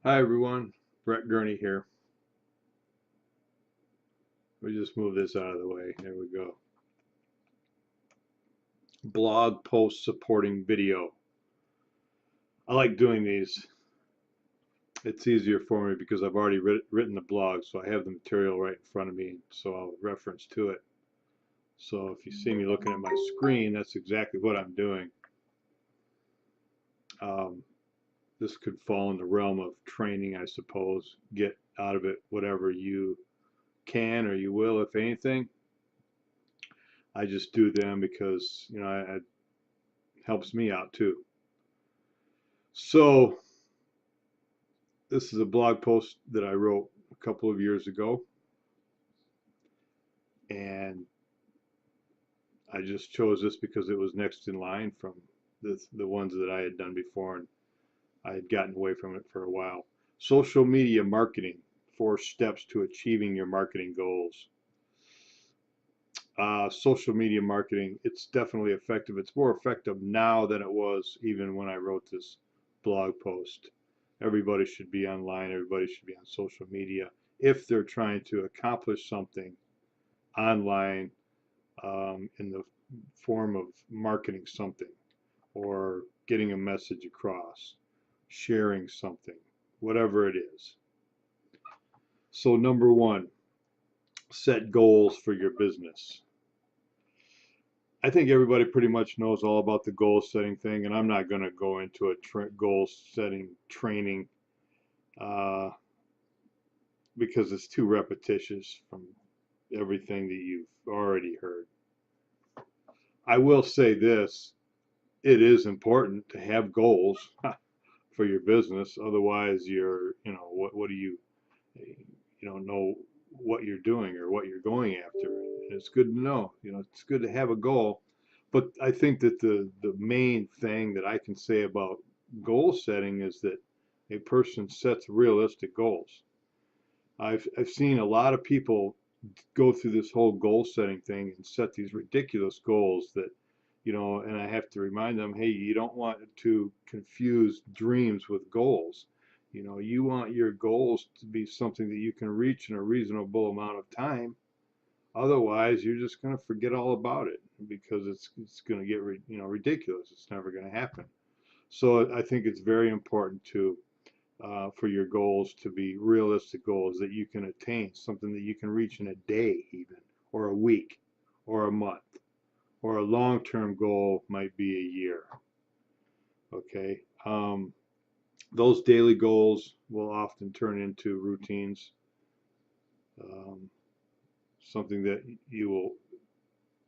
Hi everyone, Brett Gurney here. We just move this out of the way. There we go. Blog post supporting video. I like doing these. It's easier for me because I've already written the blog, so I have the material right in front of me, so I'll reference to it. So if you see me looking at my screen, that's exactly what I'm doing. This could fall in the realm of training, I suppose. Get out of it whatever you can or you will, if anything. I just do them because, it helps me out too. So this is a blog post that I wrote a couple of years ago, and I just chose this because it was next in line from the ones that I had done before, and I had gotten away from it for a while. Social media marketing, 4 steps to achieving your marketing goals. Social media marketing, it's definitely effective. It's more effective now than it was even when I wrote this blog post. Everybody should be online. Everybody should be on social media if they're trying to accomplish something online, in the form of marketing something or getting a message across, sharing something, whatever it is. So number 1, set goals for your business. I think everybody pretty much knows all about the goal setting thing, and I'm not going to go into a goal setting training because it's too repetitious from everything that you've already heard. I will say this, it is important to have goals for your business. Otherwise, what do you don't know what you're doing or what you're going after. And it's good to know, it's good to have a goal. But I think that the main thing that I can say about goal setting is that a person sets realistic goals. I've seen a lot of people go through this whole goal setting thing and set these ridiculous goals that, and I have to remind them, hey, you don't want to confuse dreams with goals. You want your goals to be something that you can reach in a reasonable amount of time. Otherwise, you're just going to forget all about it because it's going to get ridiculous. It's never going to happen. So I think it's very important for your goals to be realistic goals that you can attain, something that you can reach in a day even, or a week, or a month, or a long-term goal might be a year. Okay. Those daily goals will often turn into routines, something that you will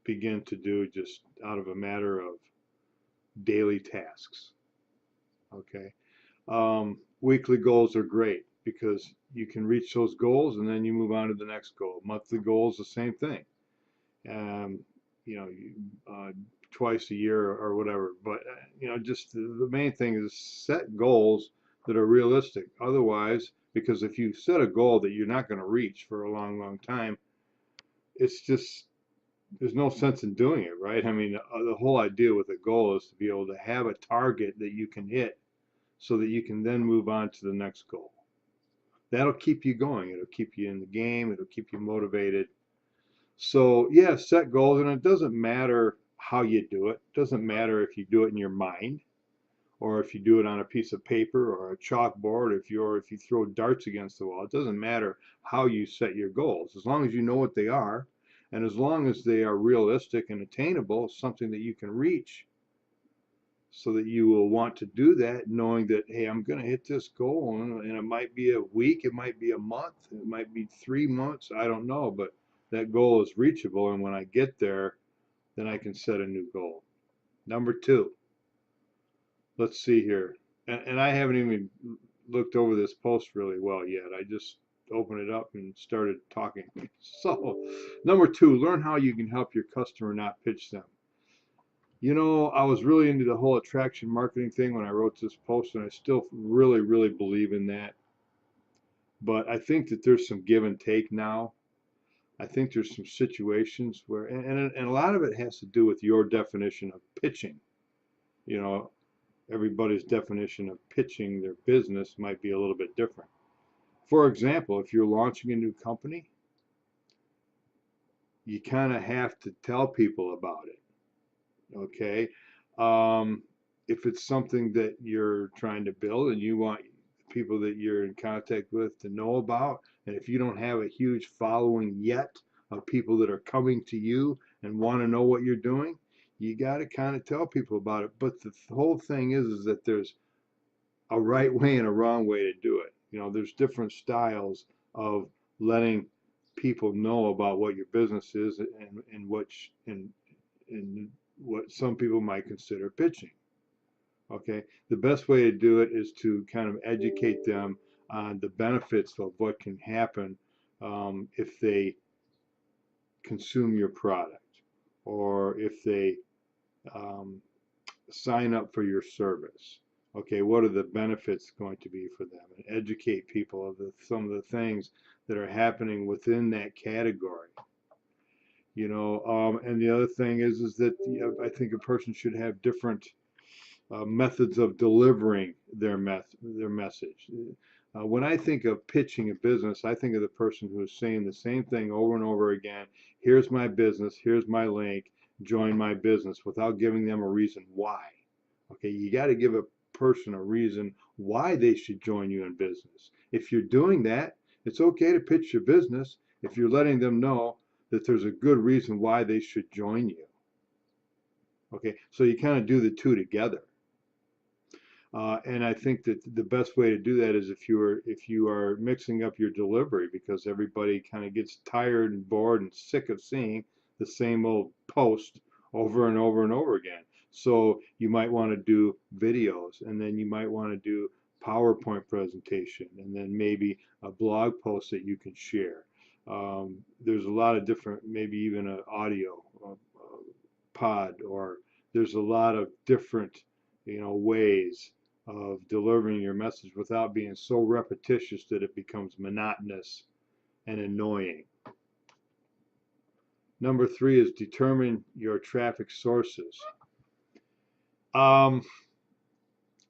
begin to do just out of a matter of daily tasks. Okay. Weekly goals are great because you can reach those goals and then you move on to the next goal. Monthly goals, the same thing. Um, Twice a year or whatever. But just the main thing is set goals that are realistic. Otherwise, because if you set a goal that you're not going to reach for a long, long time, it's just there's no sense in doing it, right? I mean, the whole idea with a goal is to be able to have a target that you can hit so that you can then move on to the next goal. That'll keep you going. It'll keep you in the game. It'll keep you motivated. So yeah, set goals, and it doesn't matter how you do it. It doesn't matter if you do it in your mind or if you do it on a piece of paper or a chalkboard, if you throw darts against the wall. It doesn't matter how you set your goals. As long as you know what they are, and as long as they are realistic and attainable, something that you can reach, so that you will want to do that knowing that, hey, I'm going to hit this goal, and it might be a week, it might be a month, it might be 3 months, I don't know, but that goal is reachable, and when I get there, then I can set a new goal. Number 2, let's see here, and I haven't even looked over this post really well yet. I just opened it up and started talking. So number 2, learn how you can help your customer, not pitch them. I was really into the whole attraction marketing thing when I wrote this post, and I still really, really believe in that. But I think that there's some give and take now. I think there's some situations and a lot of it has to do with your definition of pitching. You know, everybody's definition of pitching their business might be a little bit different. For example, if you're launching a new company, you kind of have to tell people about it. Okay. If it's something that you're trying to build and you want people that you're in contact with to know about, and if you don't have a huge following yet of people that are coming to you and want to know what you're doing, you got to kind of tell people about it. But the whole thing is that there's a right way and a wrong way to do it. You know, there's different styles of letting people know about what your business is and and what some people might consider pitching. Okay, the best way to do it is to kind of educate them on the benefits of what can happen if they consume your product or if they um, sign up for your service. Okay, what are the benefits going to be for them? And educate people of some of the things that are happening within that category. You know, and the other thing is that I think a person should have different methods of delivering their message. When I think of pitching a business, I think of the person who is saying the same thing over and over again. Here's my business. Here's my link. Join my business without giving them a reason why. Okay, you got to give a person a reason why they should join you in business. If you're doing that, it's okay to pitch your business if you're letting them know that there's a good reason why they should join you. Okay, so you kind of do the two together. And I think that the best way to do that is if you are mixing up your delivery, because everybody kind of gets tired and bored and sick of seeing the same old post over and over and over again. So you might want to do videos, and then you might want to do PowerPoint presentation, and then maybe a blog post that you can share. There's a lot of different, maybe even an audio pod, or there's a lot of different, ways of delivering your message without being so repetitious that it becomes monotonous and annoying. Number 3 is determine your traffic sources.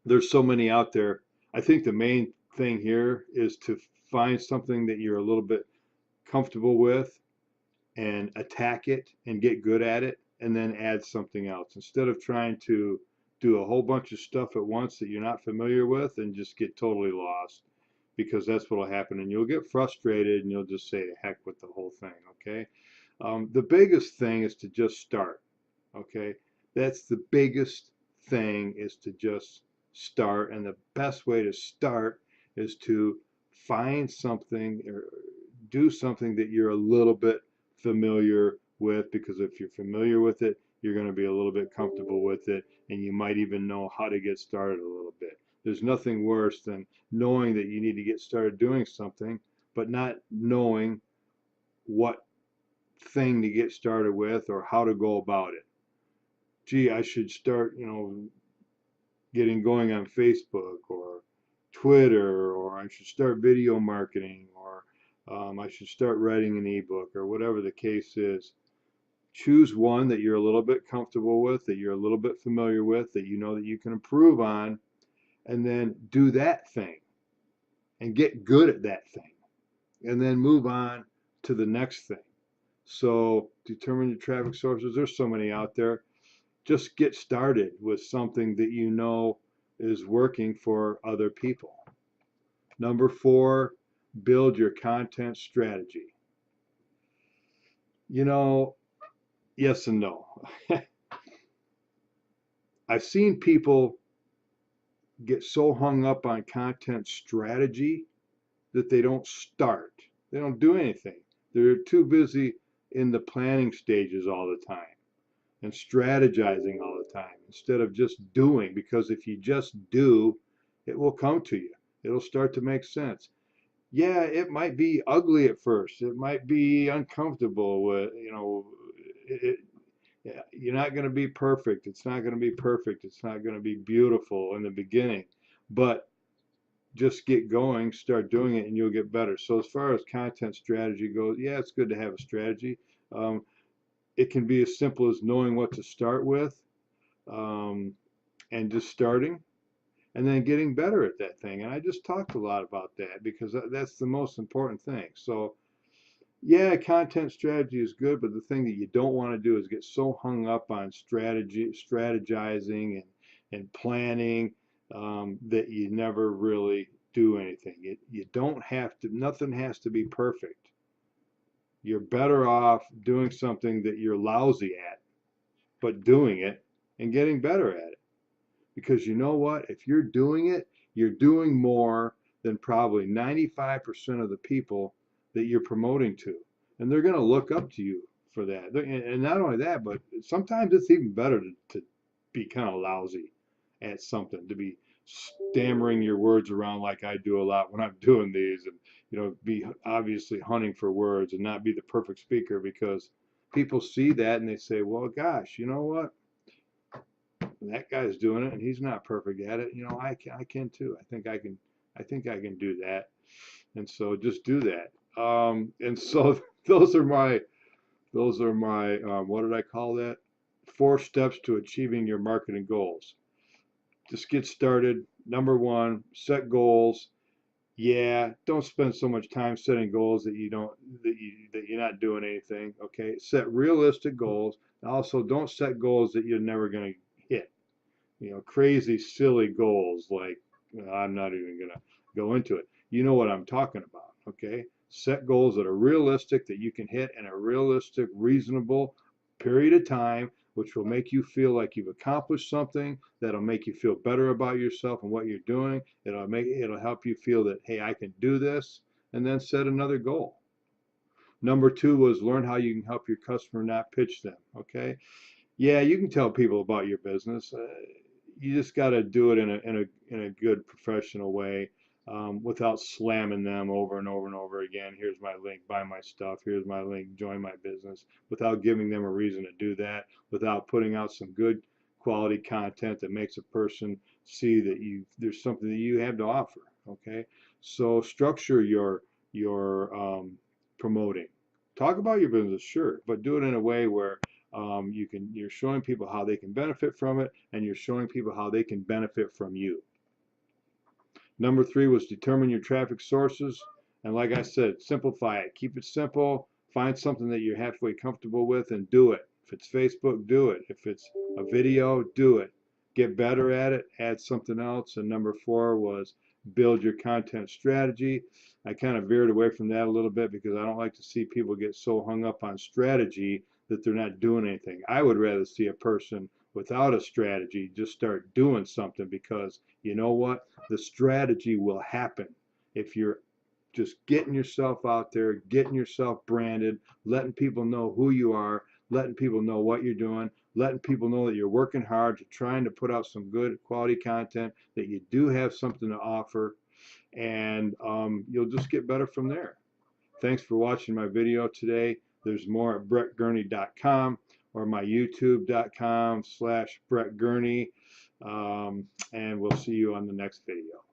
There's so many out there. I think the main thing here is to find something that you're a little bit comfortable with and attack it and get good at it, and then add something else instead of trying to do a whole bunch of stuff at once that you're not familiar with and just get totally lost, because that's what will happen, and you'll get frustrated and you'll just say heck with the whole thing. Okay, the biggest thing is to just start. Okay, that's the biggest thing, is to just start, and the best way to start is to find something or do something that you're a little bit familiar with, because if you're familiar with it, you're going to be a little bit comfortable with it, and you might even know how to get started a little bit. There's nothing worse than knowing that you need to get started doing something, but not knowing what thing to get started with or how to go about it. Gee, I should start, getting going on Facebook or Twitter, or I should start video marketing, or I should start writing an ebook, or whatever the case is. Choose one that you're a little bit comfortable with, that you're a little bit familiar with, that you know that you can improve on, and then do that thing and get good at that thing, and then move on to the next thing. So determine your traffic sources. There's so many out there. Just get started with something that you know is working for other people. Number 4, build your content strategy. Yes and no. I've seen people get so hung up on content strategy that they don't start. They don't do anything. They're too busy in the planning stages all the time and strategizing all the time instead of just doing, because if you just do, it will come to you. It'll start to make sense. Yeah, it might be ugly at first. It might be uncomfortable with, you're not going to be perfect. It's not going to be perfect. It's not going to be beautiful in the beginning, but just get going, start doing it, and you'll get better. So as far as content strategy goes, yeah, it's good to have a strategy. It can be as simple as knowing what to start with, and just starting. and then getting better at that thing. And I just talked a lot about that because that's the most important thing. So yeah, content strategy is good, but the thing that you don't want to do is get so hung up on strategizing and planning, that you never really do anything. You don't have to, nothing has to be perfect. You're better off doing something that you're lousy at, but doing it and getting better at it. Because you know what? If you're doing it, you're doing more than probably 95% of the people that you're promoting to. And they're going to look up to you for that. And not only that, but sometimes it's even better to be kind of lousy at something, to be stammering your words around like I do a lot when I'm doing these, and be obviously hunting for words and not be the perfect speaker, because people see that and they say, well, gosh, you know what? That guy's doing it and he's not perfect at it. I can too. I think I can do that. And so just do that. And so those are my what did I call that? 4 steps to achieving your marketing goals. Just get started. Number 1, set goals. Yeah, don't spend so much time setting goals that you're not doing anything. Okay, set realistic goals. Also, don't set goals that you're never going to hit. Crazy, silly goals like, I'm not even going to go into it. You know what I'm talking about, okay? Set goals that are realistic, that you can hit in a realistic, reasonable period of time, which will make you feel like you've accomplished something, that'll make you feel better about yourself and what you're doing. It'll help you feel that, hey, I can do this, and then set another goal. Number 2 was learn how you can help your customer, not pitch them, okay? Yeah, you can tell people about your business. You just got to do it in a good professional way, without slamming them over and over and over again. Here's my link, buy my stuff. Here's my link, join my business. Without giving them a reason to do that. Without putting out some good quality content that makes a person see that there's something that you have to offer. Okay, so structure your promoting. Talk about your business, sure, but do it in a way where you're showing people how they can benefit from it, and you're showing people how they can benefit from you. Number 3 was determine your traffic sources. And like I said, simplify it. Keep it simple. Find something that you're halfway comfortable with and do it. If it's Facebook, do it. If it's a video, do it. Get better at it. Add something else. And number 4 was build your content strategy. I kind of veered away from that a little bit because I don't like to see people get so hung up on strategy that they're not doing anything. I would rather see a person without a strategy just start doing something, because you know what? The strategy will happen if you're just getting yourself out there, getting yourself branded, letting people know who you are, letting people know what you're doing, letting people know that you're working hard, you're trying to put out some good quality content, that you do have something to offer, and you'll just get better from there. Thanks for watching my video today. There's more at brettgurney.com or my youtube.com/Brett Gurney, and we'll see you on the next video.